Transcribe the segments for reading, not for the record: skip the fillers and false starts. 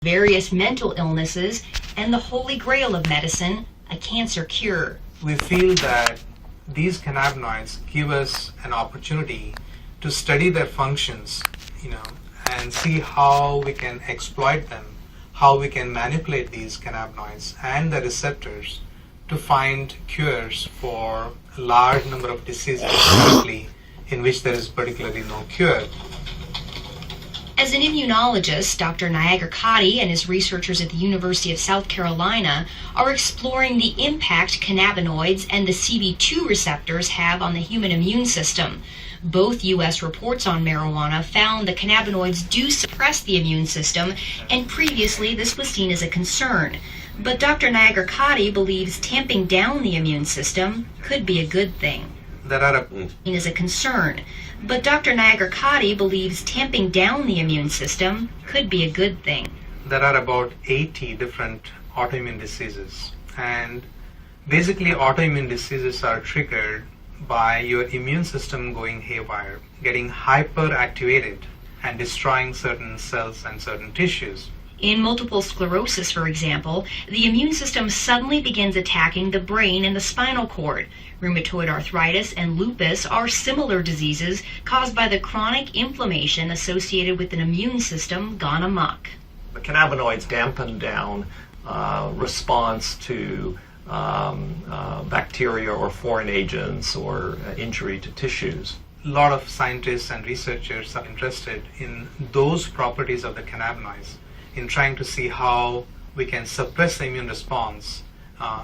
various mental illnesses, and the holy grail of medicine, a cancer cure. We feel that these cannabinoids give us an opportunity to study their functions, and see how we can exploit them, how we can manipulate these cannabinoids and the receptors to find cures for a large number of diseases currently in which there is particularly no cure. As an immunologist, Dr. Niagara Cotty and his researchers at the University of South Carolina are exploring the impact cannabinoids and the CB2 receptors have on the human immune system. Both U.S. reports on marijuana found the cannabinoids do suppress the immune system, and previously this was seen as a concern. But Dr. Niagara Cotty believes tamping down the immune system could be a good thing. Is a concern. But Dr. Niagara Cotty believes tamping down the immune system could be a good thing. There are about 80 different autoimmune diseases, and basically autoimmune diseases are triggered by your immune system going haywire, getting hyperactivated and destroying certain cells and certain tissues. In multiple sclerosis, for example, the immune system suddenly begins attacking the brain and the spinal cord. Rheumatoid arthritis and lupus are similar diseases caused by the chronic inflammation associated with an immune system gone amok. The cannabinoids dampen down response to bacteria or foreign agents or injury to tissues. A lot of scientists and researchers are interested in those properties of the cannabinoids, in trying to see how we can suppress the immune response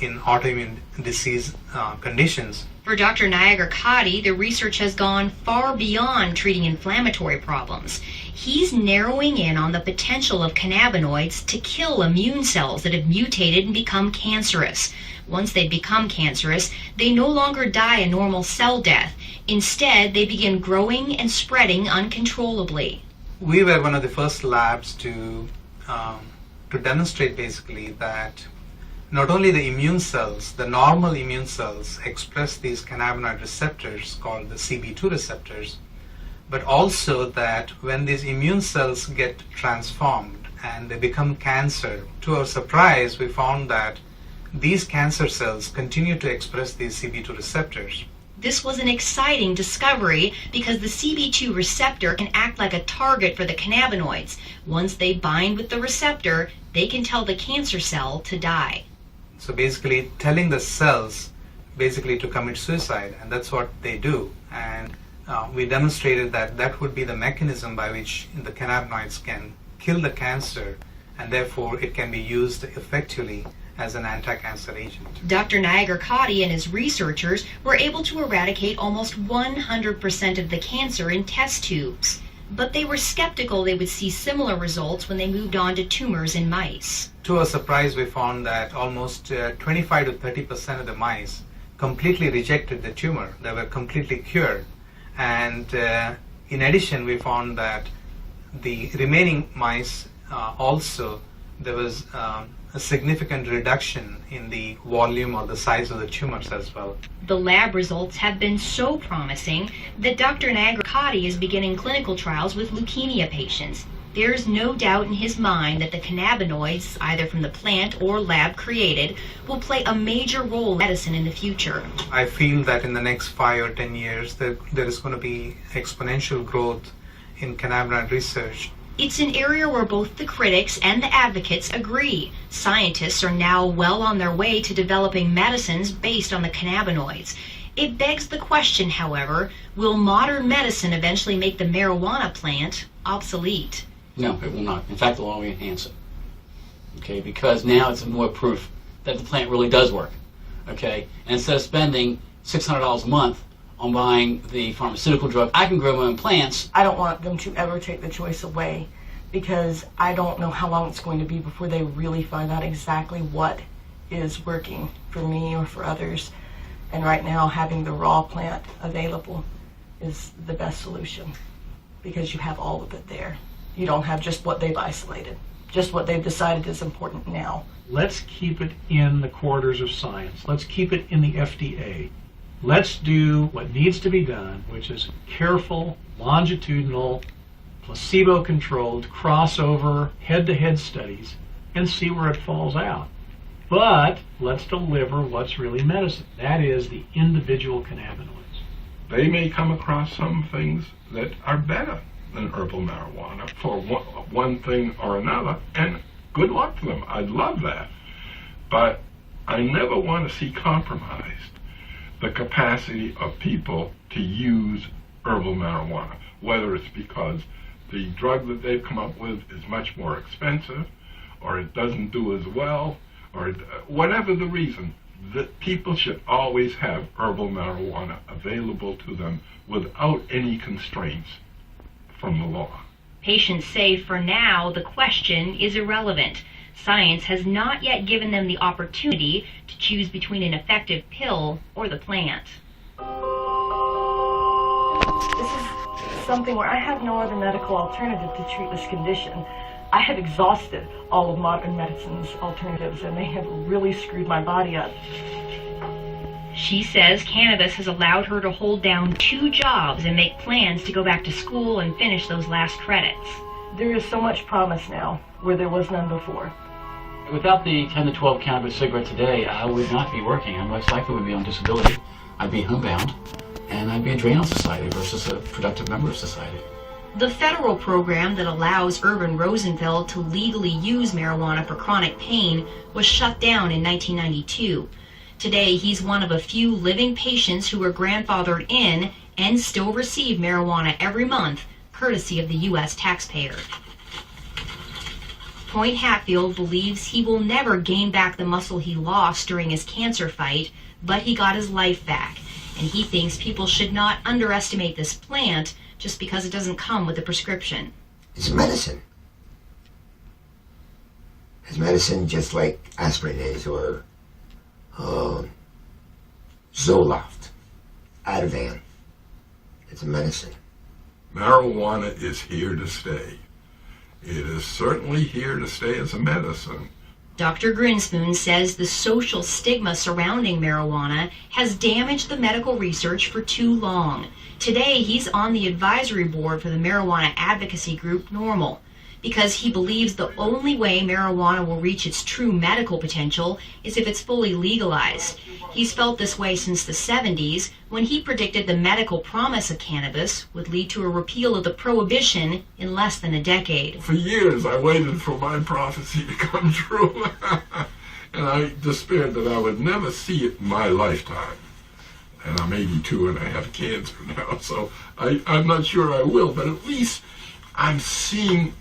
in autoimmune disease conditions. For Dr. Niagara Cotty, the research has gone far beyond treating inflammatory problems. He's narrowing in on the potential of cannabinoids to kill immune cells that have mutated and become cancerous. Once they become cancerous, they no longer die a normal cell death. Instead, they begin growing and spreading uncontrollably. We were one of the first labs to demonstrate basically that not only the immune cells, the normal immune cells express these cannabinoid receptors called the CB2 receptors, but also that when these immune cells get transformed and they become cancer, to our surprise we found that these cancer cells continue to express these CB2 receptors. This was an exciting discovery because the CB2 receptor can act like a target for the cannabinoids. Once they bind with the receptor, they can tell the cancer cell to die. So basically telling the cells basically to commit suicide, and that's what they do. And we demonstrated that that would be the mechanism by which the cannabinoids can kill the cancer, and therefore it can be used effectively as an anti-cancer agent. Dr. Niagara Cotty and his researchers were able to eradicate almost 100% of the cancer in test tubes. But they were skeptical they would see similar results when they moved on to tumors in mice. To our surprise, we found that almost 25 to 30% of the mice completely rejected the tumor. They were completely cured. And in addition, we found that the remaining mice also, there was a significant reduction in the volume or the size of the tumors as well. The lab results have been so promising that Dr. Niagara Cotty is beginning clinical trials with leukemia patients. There's no doubt in his mind that the cannabinoids, either from the plant or lab created, will play a major role in medicine in the future. I feel that in the next 5 or 10 years there is going to be exponential growth in cannabinoid research. It's an area where both the critics and the advocates agree. Scientists are now well on their way to developing medicines based on the cannabinoids. It begs the question, however, will modern medicine eventually make the marijuana plant obsolete? No, it will not. In fact, it will only enhance it. Okay, because now it's more proof that the plant really does work. Okay, and instead of spending $600 a month on buying the pharmaceutical drug, I can grow my own plants. I don't want them to ever take the choice away, because I don't know how long it's going to be before they really find out exactly what is working for me or for others. And right now, having the raw plant available is the best solution, because you have all of it there. You don't have just what they've isolated, just what they've decided is important now. Let's keep it in the corridors of science. Let's keep it in the FDA. Let's do what needs to be done, which is careful, longitudinal, placebo-controlled, crossover, head-to-head studies and see where it falls out. But let's deliver what's really medicine. That is the individual cannabinoids. They may come across some things that are better than herbal marijuana for one thing or another, and good luck to them. I'd love that. But I never want to see compromised the capacity of people to use herbal marijuana, whether it's because the drug that they've come up with is much more expensive, or it doesn't do as well, or whatever the reason. That people should always have herbal marijuana available to them without any constraints from the law. Patients say for now the question is irrelevant. Science has not yet given them the opportunity to choose between an effective pill or the plant. This is something where I have no other medical alternative to treat this condition. I have exhausted all of modern medicine's alternatives, and they have really screwed my body up. She says cannabis has allowed her to hold down 2 jobs and make plans to go back to school and finish those last credits. There is so much promise now where there was none before. Without the 10 to 12 cannabis cigarettes a day, I would not be working. I most likely would be on disability. I'd be homebound, and I'd be a drain on society versus a productive member of society. The federal program that allows Irvin Rosenfeld to legally use marijuana for chronic pain was shut down in 1992. Today, he's one of a few living patients who are grandfathered in and still receive marijuana every month, courtesy of the U.S. taxpayer. Point Hatfield believes he will never gain back the muscle he lost during his cancer fight, but he got his life back, and he thinks people should not underestimate this plant just because it doesn't come with a prescription. It's medicine. It's medicine just like aspirin is, or Zoloft, Ativan. It's a medicine. Marijuana is here to stay. It is certainly here to stay as a medicine. Dr. Grinspoon says the social stigma surrounding marijuana has damaged the medical research for too long. Today, he's on the advisory board for the marijuana advocacy group NORML, because he believes the only way marijuana will reach its true medical potential is if it's fully legalized. He's felt this way since the 70s, when he predicted the medical promise of cannabis would lead to a repeal of the prohibition in less than a decade. For years, I waited for my prophecy to come true, and I despaired that I would never see it in my lifetime. And I'm 82 and I have cancer now, so I'm not sure I will, but at least I'm seeing,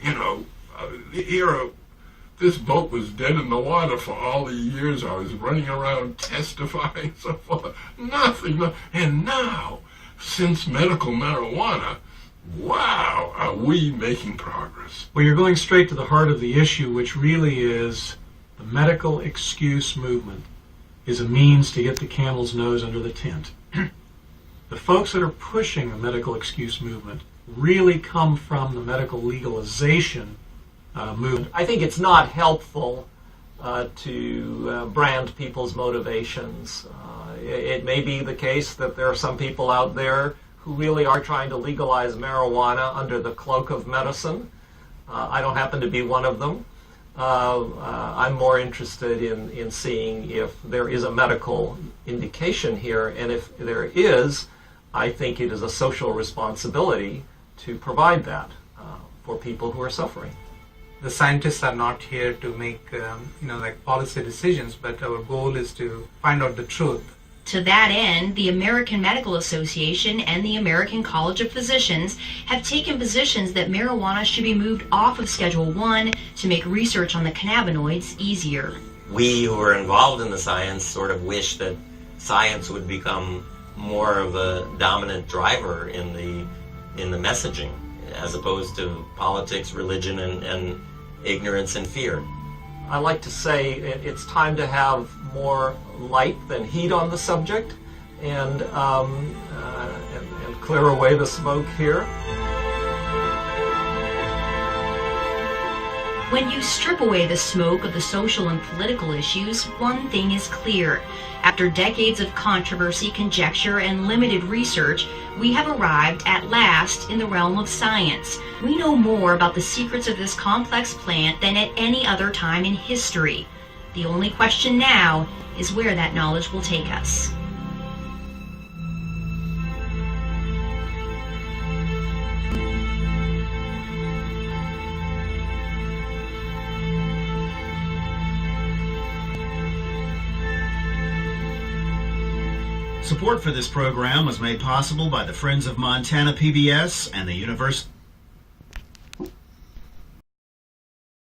this boat was dead in the water for all the years I was running around testifying and so forth. Nothing. And now, since medical marijuana, wow, are we making progress. Well, you're going straight to the heart of the issue, which really is the medical excuse movement is a means to get the camel's nose under the tent. The folks that are pushing the medical excuse movement really come from the medical legalization movement. I think it's not helpful to brand people's motivations. It may be the case that there are some people out there who really are trying to legalize marijuana under the cloak of medicine. I don't happen to be one of them. I'm more interested in seeing if there is a medical indication here, and if there is, I think it is a social responsibility to provide that for people who are suffering. The scientists are not here to make policy decisions, but our goal is to find out the truth. To that end, the American Medical Association and the American College of Physicians have taken positions that marijuana should be moved off of Schedule I to make research on the cannabinoids easier. We who are involved in the science sort of wish that science would become more of a dominant driver in the messaging, as opposed to politics, religion, and ignorance and fear. I like to say it's time to have more light than heat on the subject, and clear away the smoke here. When you strip away the smoke of the social and political issues, one thing is clear. After decades of controversy, conjecture, and limited research, we have arrived at last in the realm of science. We know more about the secrets of this complex plant than at any other time in history. The only question now is where that knowledge will take us. Support for this program was made possible by the Friends of Montana PBS and the University